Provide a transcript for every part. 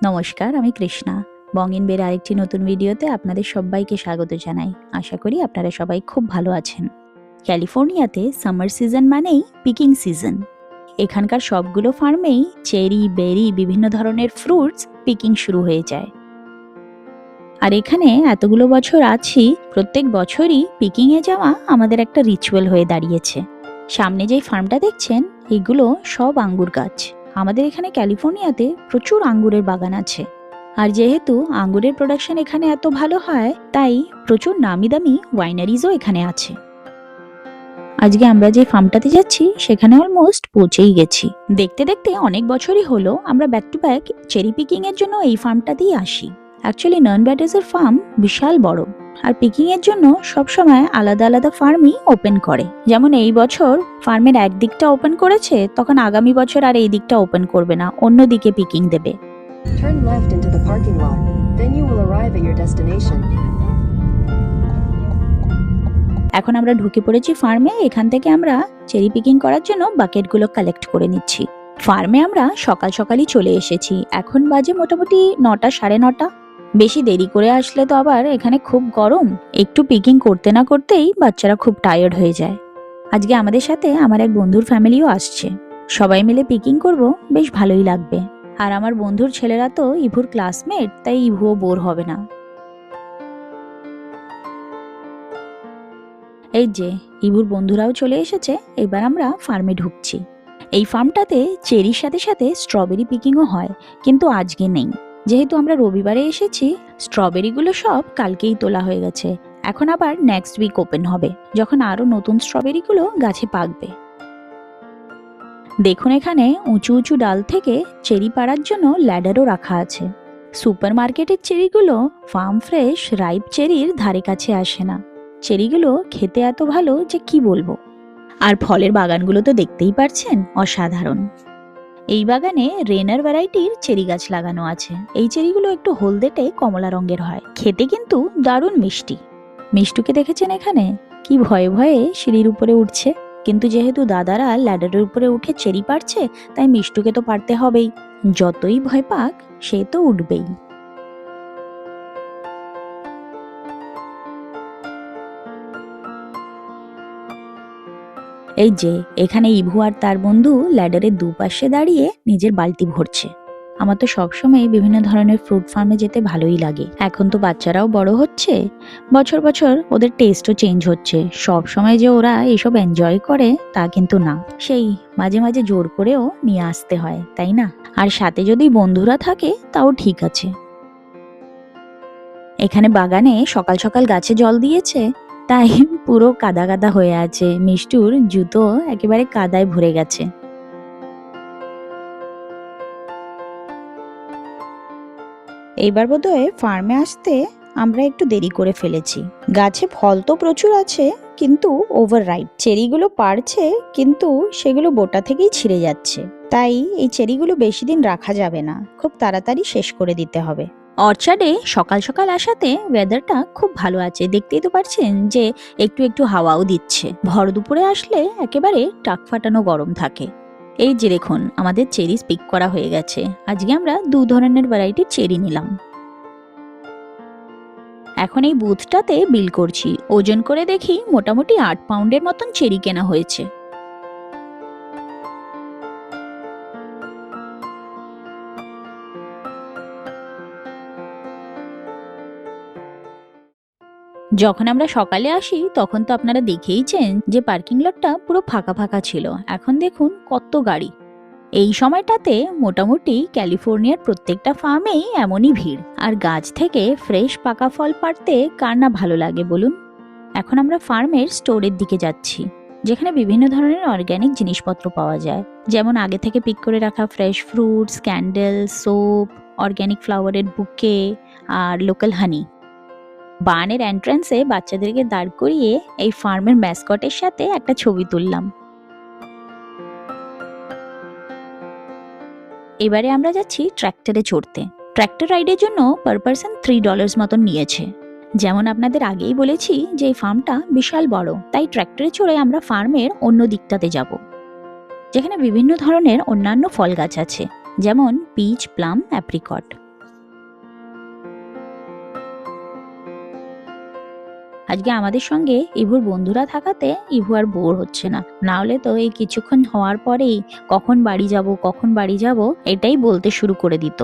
নমস্কার, আমি কৃষ্ণা। বং ইন বের আরেকটি নতুন ভিডিওতে আপনাদের সবাইকে স্বাগত জানাই। আশা করি আপনারা সবাই খুব ভালো আছেন। ক্যালিফোর্নিয়াতে সামার সিজন মানেই পিকিং সিজন। এখানকার সবগুলো ফার্মেই চেরি, বেরি, বিভিন্ন ধরনের ফ্রুটস পিকিং শুরু হয়ে যায়। আর এখানে এতগুলো বছর আছি, প্রত্যেক বছরই পিকিংয়ে যাওয়া আমাদের একটা রিচুয়াল হয়ে দাঁড়িয়েছে। সামনে যেই ফার্মটা দেখছেন, এগুলো সব আঙ্গুর গাছ। আমাদের এখানে ক্যালিফোর্নিয়াতে প্রচুর আঙ্গুরের বাগান আছে। আর যেহেতু আঙ্গুরের প্রোডাকশন এখানে এত ভালো হয়, তাই প্রচুর নামি দামি ওয়াইনারিজও এখানে আছে। আজকে আমরা যে ফার্মটাতে যাচ্ছি সেখানে অলমোস্ট পৌঁছেই গেছি। দেখতে দেখতে অনেক বছরই হলো আমরা back to back cherry picking এর জন্য এই ফার্মটাতেই আসি। অ্যাকচুয়ালি নার্ন ব্যাটার্সের ফার্ম বিশাল বড়, আর পিকিং এর জন্য সবসময় আলাদা আলাদা ফার্মই ওপেন করে। যেমন এই বছর ফার্মের একদিকটা ওপেন করেছে, তখন আগামী বছর আর এই দিকটা ওপেন করবে না, অন্যদিকে পিকিং দেবে। Turn left into the parking lot, then you will arrive at your destination. এখন আমরা ঢুকে পড়েছি ফার্মে। এখান থেকে আমরা চেরি পিকিং করার জন্য বাকেটগুলো কালেক্ট করে নিচ্ছি। ফার্মে আমরা সকাল সকালই চলে এসেছি। এখন বাজে মোটামুটি 9টা, 9:30। বেশি দেরি করে আসলে তো আবার এখানে খুব গরম, একটু পিকিং করতে না করতেই বাচ্চারা খুব টায়ার্ড হয়ে যায়। আজকে আমাদের সাথে আমার এক বন্ধুর ফ্যামিলিও আসছে। সবাই মিলে পিকিং করব, বেশ ভালোই লাগবে। আর আমার বন্ধুর ছেলেরা তো ইভুর ক্লাসমেট, তাই ইভুও বোর হবে না। এই যে ইভুর বন্ধুরাও চলে এসেছে। এবার আমরা ফার্মে ঢুকছি। এই ফার্মটাতে চেরির সাথে সাথে স্ট্রবেরি পিকিংও হয়, কিন্তু আজকে নেই। যেহেতু আমরা রবিবারে এসেছি, স্ট্রবেরিগুলো সব কালকেই তোলা হয়ে গেছে। এখন আবার নেক্সট উইক ওপেন হবে, যখন আরো নতুন স্ট্রবেরিগুলো গাছে পাকবে। দেখুন, এখানে উঁচু উঁচু ডাল থেকে চেরি পাড়ার জন্য ল্যাডারও রাখা আছে। সুপার মার্কেটের চেরিগুলো ফার্ম ফ্রেশ রাইপ চেরির ধারে কাছে আসে না। চেরিগুলো খেতে এত ভালো যে কি বলবো। আর ফলের বাগানগুলো তো দেখতেই পারছেন, অসাধারণ। এই বাগানে রেনার ভ্যারাইটির চেরি গাছ লাগানো আছে। এই চেরিগুলো একটু হলদেটে কমলা রঙের হয়, খেতে কিন্তু দারুণ মিষ্টি। মিষ্টুকে দেখেছেন এখানে কি ভয়ে ভয়ে সিঁড়ির উপরে উঠছে, কিন্তু যেহেতু দাদারা ল্যাডারের উপরে উঠে চেরি পারছে, তাই মিষ্টুকে তো পারতে হবেই। যতই ভয় পাক, সে তো উঠবেই। এই যে এখানে ইভু আর তার বন্ধু ল্যাডারের দুপাশে দাঁড়িয়ে নিজের বালতি ভরছে। আমার তো সবসময় বিভিন্ন ধরনের ফ্রুট ফার্মে যেতে ভালোই লাগে। এখন তো বাচ্চারাও বড় হচ্ছে, বছর বছর ওদের টেস্টও চেঞ্জ হচ্ছে। সব সময় যে ওরা এসব এনজয় করে তা কিন্তু না, সেই মাঝে মাঝে জোর করেও নিয়ে আসতে হয়, তাই না? আর সাথে যদি বন্ধুরা থাকে তাও ঠিক আছে। এখানে বাগানে সকাল সকাল গাছে জল দিয়েছে, তাই পুরো কাদা কাদা হয়ে আছে। মিষ্টুর জুতো একেবারে কাদায় ভরে গেছে। এইবার বোধহয় ফার্মে আসতে আমরা একটু দেরি করে ফেলেছি। গাছে ফল তো প্রচুর আছে, কিন্তু ওভার রাইপ। চেরিগুলো পারছে, কিন্তু সেগুলো বোটা থেকেই ছিঁড়ে যাচ্ছে। তাই এই চেরিগুলো বেশি দিন রাখা যাবে না, খুব তাড়াতাড়ি শেষ করে দিতে হবে। অর্চার্ডে সকাল সকাল আসাতে ওয়েদারটা খুব ভালো আছে। দেখতেই তো পারছেন যে একটু একটু হাওয়াও দিচ্ছে। ভর দুপুরে আসলে একেবারে টাক ফাটানো গরম থাকে। এই যে দেখুন, আমাদের চেরিস পিক করা হয়ে গেছে। আজকে আমরা 2 ধরনের ভ্যারাইটির চেরি নিলাম। এখন এই বুথটাতে বিল করছি। ওজন করে দেখি মোটামুটি 8 পাউন্ডের মতন চেরি কেনা হয়েছে। যখন আমরা সকালে আসি তখন তো আপনারা দেখেইছেন যে পার্কিং লটটা পুরো ফাঁকা ফাঁকা ছিল। এখন দেখুন কত গাড়ি। এই সময়টাতে মোটামুটি ক্যালিফোর্নিয়ার প্রত্যেকটা ফার্মেই এমনই ভিড়। আর গাছ থেকে ফ্রেশ পাকা ফল পাড়তে কার না ভালো লাগে বলুন। এখন আমরা ফার্মের স্টোরের দিকে যাচ্ছি, যেখানে বিভিন্ন ধরনের অর্গ্যানিক জিনিসপত্র পাওয়া যায়। যেমন আগে থেকে পিক করে রাখা fresh fruits, candle, soap, organic ফ্লাওয়ারের বুকে আর লোকাল হানি। বার্নের এন্ট্রান্সে বাচ্চাদেরকে দাঁড় করিয়ে এই ফার্মের ম্যাসকটের সাথে একটা ছবি তুললাম। এবারে আমরা যাচ্ছি ট্র্যাক্টরে চড়তে। ট্র্যাক্টর রাইডের জন্য পার পারসন $3 মতন নিয়েছে। যেমন আপনাদের আগেই বলেছি যে এই ফার্মটা বিশাল বড়, তাই ট্র্যাক্টরে চড়ে আমরা ফার্মের অন্য দিকটাতে যাব, যেখানে বিভিন্ন ধরনের অন্যান্য ফল গাছ আছে, যেমন পিচ, প্লাম, অ্যাপ্রিকট। আজকে আমাদের সঙ্গে ইভুর বন্ধুরা থাকাতে ইভু আর বোর হচ্ছে না, না হলে তো এই কিছুক্ষণ হওয়ার পরেই কখন বাড়ি যাব এটাই বলতে শুরু করে দিত।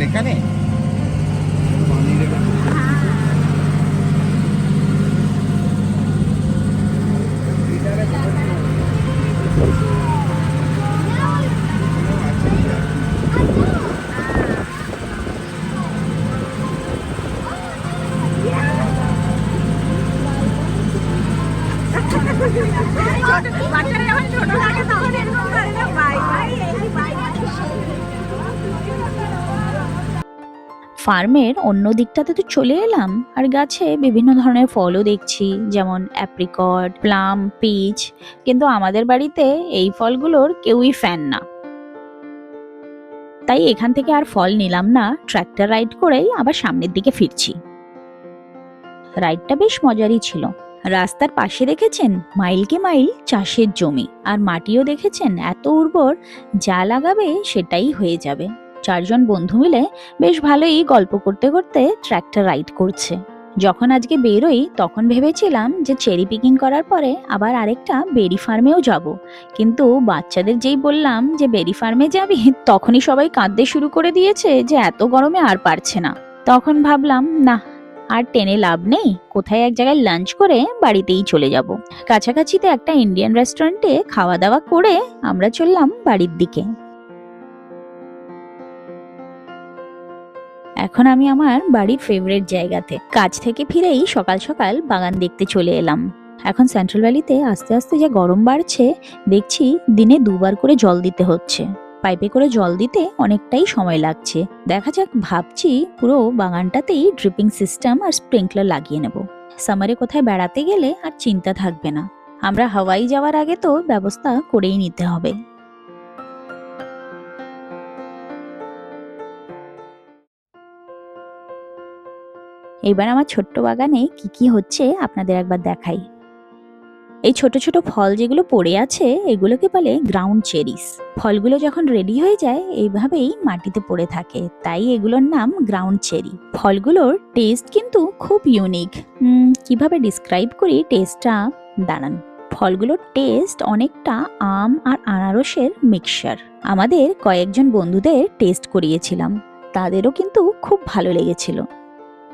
এখানে ফার্মের অন্য দিকটাতে তো চলে এলাম, আর গাছে বিভিন্ন ধরনের ফলও দেখছি, যেমন অ্যাপ্রিকট, প্লাম, পিচ। কিন্তু আমাদের বাড়িতে এই ফলগুলোর কেউই ফ্যান না, তাই এখান থেকে আর ফল নিলাম না। ট্র্যাক্টর রাইড করেই আবার সামনের দিকে ফিরছি। রাইডটা বেশ মজারই ছিল। রাস্তার পাশে দেখেছেন মাইলকে মাইল চাষের জমি, আর মাটিও দেখেছেন এত উর্বর, যা লাগাবে সেটাই হয়ে যাবে। চারজন বন্ধু মিলে বেশ ভালোই গল্প করতে করতে ট্র্যাক্টর রাইড করছে। যখন আজকে বেরোই তখন ভেবেছিলাম যে চেরি পিকিং করার পরে আবার আরেকটা বেরি ফার্মেও যাব, কিন্তু বাচ্চাদের যেই বললাম যে বেরি ফার্মে যাবি, তখনই সবাই কাঁদতে শুরু করে দিয়েছে যে এত গরমে আর পারছে না। তখন ভাবলাম না, আর টেনে লাভ নেই, কোথায় এক জায়গায় লাঞ্চ করে বাড়িতেই চলে যাব। কাছাকাছিতে একটা ইন্ডিয়ান রেস্টুরেন্টে খাওয়া দাওয়া করে আমরা চললাম বাড়ির দিকে। এখন আমি আমার বাড়ির ফেভারিট জায়গাতে, কাজ থেকে ফিরেই সকাল সকাল বাগান দেখতে চলে এলাম। এখন সেন্ট্রাল ভ্যালিতে আস্তে আস্তে যে গরম বাড়ছে, দেখছি দিনে 2বার করে জল দিতে হচ্ছে। পাইপে করে জল দিতে অনেকটাই সময় লাগছে। দেখা যাক, ভাবছি পুরো বাগানটাতেই ড্রিপিং সিস্টেম আর স্প্রিংকলার লাগিয়ে নেব। সামারে কোথায় বেড়াতে গেলে আর চিন্তা থাকবে না। আমরা হাওয়াই যাওয়ার আগে তো ব্যবস্থা করেই নিতে হবে। এবার আমার ছোট্ট বাগানে কি কি হচ্ছে আপনাদের একবার দেখাই। এই ছোট ছোট ফল যেগুলো পড়ে আছে এগুলোকে বলে গ্রাউন্ড চেরিস। ফলগুলো যখন রেডি হয়ে যায় এইভাবেই মাটিতে পড়ে থাকে, তাই এগুলোর নাম গ্রাউন্ড চেরি। ফলগুলোর টেস্ট কিন্তু খুব ইউনিক। কিভাবে ডিসক্রাইব করি টেস্টটা, দাঁড়ান। ফলগুলোর টেস্ট অনেকটা আম আর আনারসের মিক্সচার। আমাদের কয়েকজন বন্ধুদের টেস্ট করিয়েছিলাম, তাদেরও কিন্তু খুব ভালো লেগেছিল।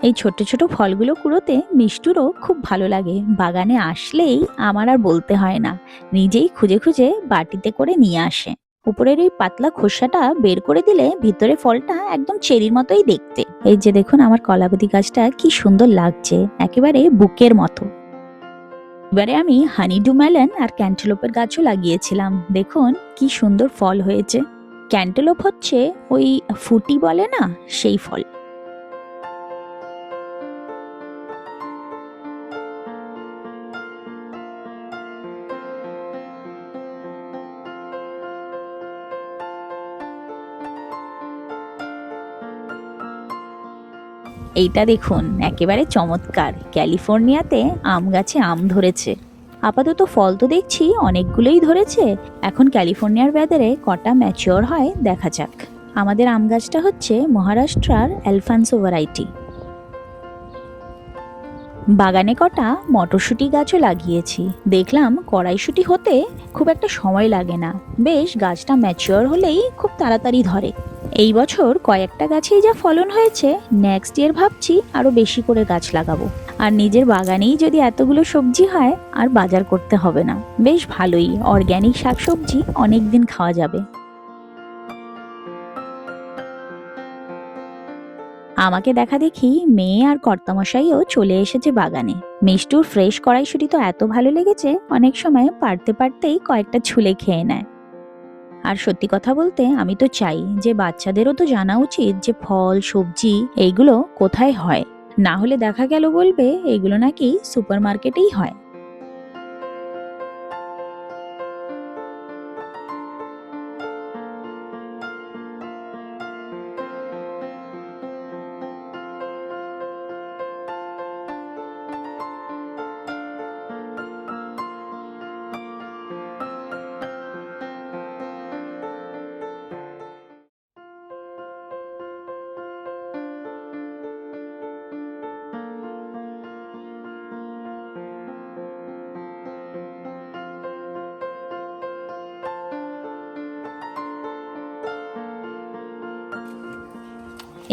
এই ছোট ছোট ফলগুলো কুড়োতে মিষ্টুরও খুব ভালো লাগে। বাগানে আসলেই আমার আর বলতে হয় না, নিজেই খুঁজে খুঁজে বাটিতে করে নিয়ে আসে। উপরের এই পাতলা খোসাটা বের করে দিলে ভিতরে ফলটা একদম চেরির মতোই দেখতে। এই যে দেখুন আমার কলাবতী গাছটা কি সুন্দর লাগছে, একেবারে বুকের মতো। এবারে আমি হানিডু মেলন আর ক্যান্টালুপের গাছও লাগিয়েছিলাম। দেখুন কি সুন্দর ফল হয়েছে। ক্যান্টালুপ হচ্ছে ওই ফুটি বলে না, সেই ফল। এইটা দেখুন একেবারে চমৎকার, ক্যালিফোর্নিয়াতে আম গাছে আম ধরেছে। আপাতত ফল তো দেখছি অনেকগুলোই ধরেছে, এখন ক্যালিফোর্নিয়ার ওয়েদারে কটা ম্যাচিওর হয় দেখা যাক। আমাদের আম গাছটা হচ্ছে মহারাষ্ট্রার অ্যালফান্সো ভ্যারাইটি। বাগানে কটা মটরশুঁটি গাছও লাগিয়েছি। দেখলাম কড়াইশুঁটি হতে খুব একটা সময় লাগে না, বেশ গাছটা ম্যাচিওর হলেই খুব তাড়াতাড়ি ধরে। এই বছর কয়েকটা গাছেই যা ফলন হয়েছে, নেক্সট ইয়ার ভাবছি আরো বেশি করে গাছ লাগাবো। আর নিজের বাগানেই যদি এতগুলো সবজি হয় আর বাজার করতে হবে না, বেশ ভালোই অর্গ্যানিক শাকসবজি অনেকদিন খাওয়া যাবে। আমাকে দেখা দেখি মেয়ে আর কর্তামশাইও চলে এসেছে বাগানে। মিষ্টুর ফ্রেশ কড়াইশুঁটি তো এত ভালো লেগেছে, অনেক সময় পারতে পারতেই কয়েকটা ছুলে খেয়ে নেয়। আর সত্যি কথা বলতে আমি তো চাই যে বাচ্চাদেরও তো জানা উচিত যে ফল সবজি এইগুলো কোথায় হয়, না হলে দেখা গেল বলবে এগুলো নাকি সুপার মার্কেটেই হয়।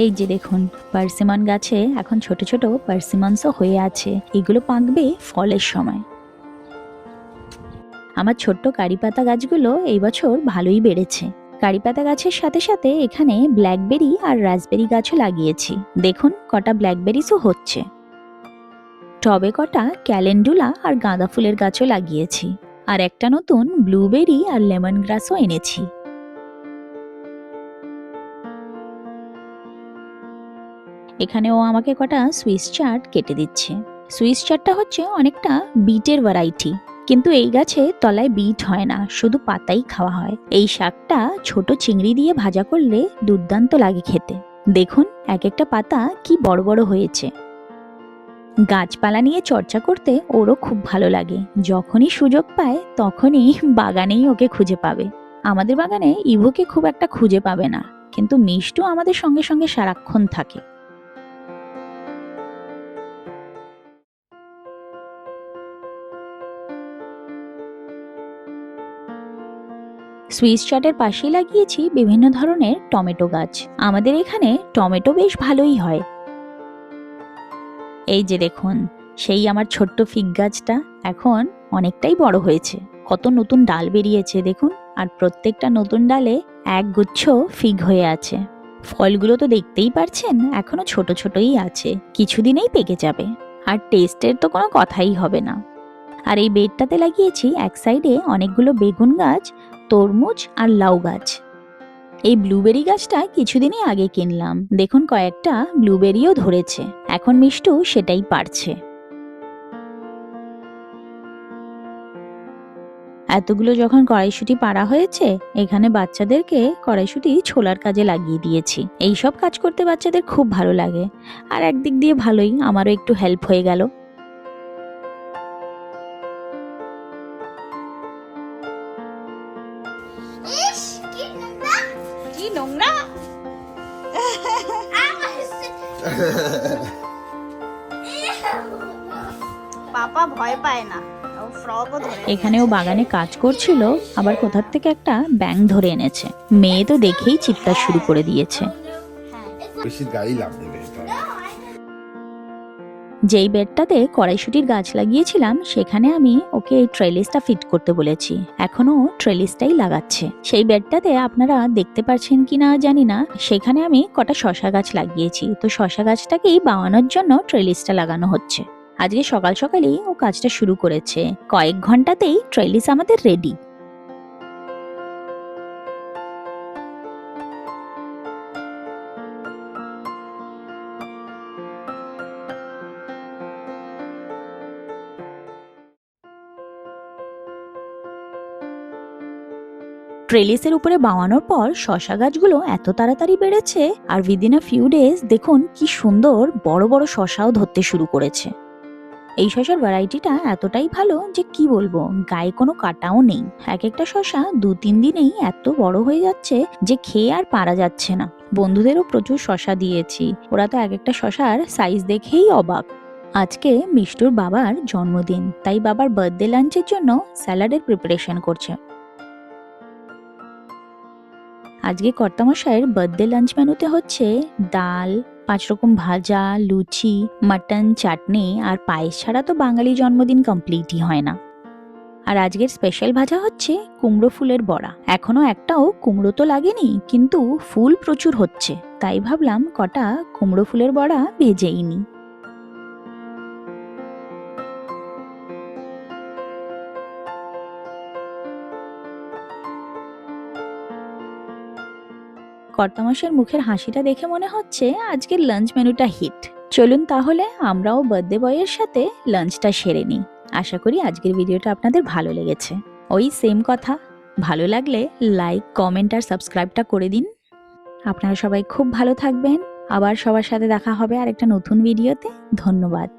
এই যে দেখুন, পার্সিমন গাছে এখন ছোট ছোট পার্সিমনসও হয়ে আছে, এগুলো পাকবে ফলের সময়। আমার ছোট্ট কারিপাতা গাছগুলো এই বছর ভালোই বেড়েছে। কারিপাতা গাছের সাথে সাথে এখানে ব্ল্যাকবেরি আর রাসবেরি গাছও লাগিয়েছি। দেখুন কটা ব্ল্যাকবেরিসও হচ্ছে। টবে কটা ক্যালেন্ডুলা আর গাঁদা ফুলের গাছও লাগিয়েছি, আর একটা নতুন ব্লুবেরি আর লেমন গ্রাসও এনেছি। এখানেও আমাকে কটা সুইস চার্ট কেটে দিচ্ছে। সুইস চার্টটা হচ্ছে অনেকটা বিটের ভ্যারাইটি, কিন্তু এই গাছে তলায় বিট হয় না, শুধু পাতাই খাওয়া হয়। এই শাকটা ছোট চিংড়ি দিয়ে ভাজা করলে দুর্দান্ত লাগে খেতে। দেখুন এক একটা পাতা কি বড় বড় হয়েছে। গাছপালা নিয়ে চর্চা করতে ওরও খুব ভালো লাগে, যখনই সুযোগ পায় তখনই বাগানেই ওকে খুঁজে পাবে। আমাদের বাগানে ইভোকে খুব একটা খুঁজে পাবে না, কিন্তু মিষ্টু আমাদের সঙ্গে সঙ্গে সারাক্ষণ থাকে। সুইস চাটের পাশেই লাগিয়েছি বিভিন্ন ধরনের টমেটো গাছ। আমাদের এখানে টমেটো বেশ ভালোই হয়। এই যে দেখুন, সেই আমার ছোট্ট ফিগ গাছটা এখন অনেকটাই বড় হয়েছে, কত নতুন ডাল বেরিয়েছে দেখুন, আর প্রত্যেকটা নতুন ডালে এক গুচ্ছ ফিগ হয়ে আছে। ফলগুলো তো দেখতেই পারছেন এখনো ছোট ছোটই আছে, কিছুদিনেই পেকে যাবে। আর টেস্টের তো কোনো কথাই হবে না। আর এই বেডটাতে লাগিয়েছি এক সাইডে অনেকগুলো বেগুন গাছ, তরমুজ আর লাউ গাছ। এই ব্লুবেরি গাছটা কিছুদিনই আগে কিনলাম, দেখুন কয়েকটা ব্লুবেরিও ধরেছে, এখন মিষ্টু সেটাই পারছে। এতগুলো যখন কড়াইশুঁটি পাড়া হয়েছে, এখানে বাচ্চাদেরকে কড়াইশুঁটি ছোলার কাজে লাগিয়ে দিয়েছি। এই সব কাজ করতে বাচ্চাদের খুব ভালো লাগে, আর একদিক দিয়ে ভালোই, আমারও একটু হেল্প হয়ে গেল। কি নোংরা পাপা ভয় পায় না, ও ফ্রগও ধরে এখানেও বাগানে কাজ করছিল, আবার কোথার থেকে একটা ব্যাঙ ধরে এনেছে। মেয়ে তো দেখেই চিৎকার শুরু করে দিয়েছে। বেশি গাড়ি লাভ দেবে এটা। যেই বেডটাতে কড়াইশুঁটির গাছ লাগিয়েছিলাম সেখানে আমি ওকে এই ট্রেলিসটা ফিট করতে বলেছি, এখনো ট্রেলিসটাই লাগাচ্ছে। সেই বেডটাতে আপনারা দেখতে পাচ্ছেন কিনা জানি না, সেখানে আমি কটা শশা গাছ লাগিয়েছি, তো শশা গাছটাকেই বাওয়ানোর জন্য ট্রেলিসটা লাগানো হচ্ছে। আজকে সকাল সকালেই ও কাজটা শুরু করেছে, কয়েক ঘন্টাতেই ট্রেলিস আমাদের রেডি। ট্রেলিসের উপরে বাওয়ানোর পর শশা গাছগুলো এত তাড়াতাড়ি বেড়েছে, আর উইদিন আ ফিউ ডেজ দেখুন কি সুন্দর বড় বড় শশাও ধরতে শুরু করেছে। এই শশার ভ্যারাইটিটা এতটাই ভালো যে কি বলবো, গায়ে কোনো কাটাও নেই। এক একটা শশা 2-3 দিনেই এত বড় হয়ে যাচ্ছে যে খেয়ে আর পারা যাচ্ছে না। বন্ধুদেরও প্রচুর শশা দিয়েছি, ওরা তো এক একটা শশার সাইজ দেখেই অবাক। আজকে মিষ্টুর বাবার জন্মদিন, তাই বাবার বার্থডে লাঞ্চের জন্য স্যালাডের প্রিপারেশন করছে। আজকে কর্তামশাইয়ের বার্থডে লাঞ্চ মেনুতে হচ্ছে ডাল, 5 রকম ভাজা, লুচি, মাটন, চাটনি আর পায়েস ছাড়া তো বাঙালি জন্মদিন কমপ্লিটই হয় না। আর আজকের স্পেশাল ভাজা হচ্ছে কুমড়ো ফুলের বড়া। এখনো একটাও কুমড়ো তো লাগেনি, কিন্তু ফুল প্রচুর হচ্ছে, তাই ভাবলাম কটা কুমড়ো ফুলের বড়া ভেজেই নি। কর্তামশের মুখের হাসিটা দেখে মনে হচ্ছে আজকের লাঞ্চ মেনুটা হিট। চলুন তাহলে আমরাও বার্থডে বয়ের সাথে লাঞ্চটা সেরে নিই। আশা করি আজকের ভিডিওটা আপনাদের ভালো লেগেছে। ওই সেম কথা, ভালো লাগলে লাইক, কমেন্ট আর সাবস্ক্রাইবটা করে দিন। আপনারা সবাই খুব ভালো থাকবেন। আবার সবার সাথে দেখা হবে আর একটা নতুন ভিডিওতে। ধন্যবাদ।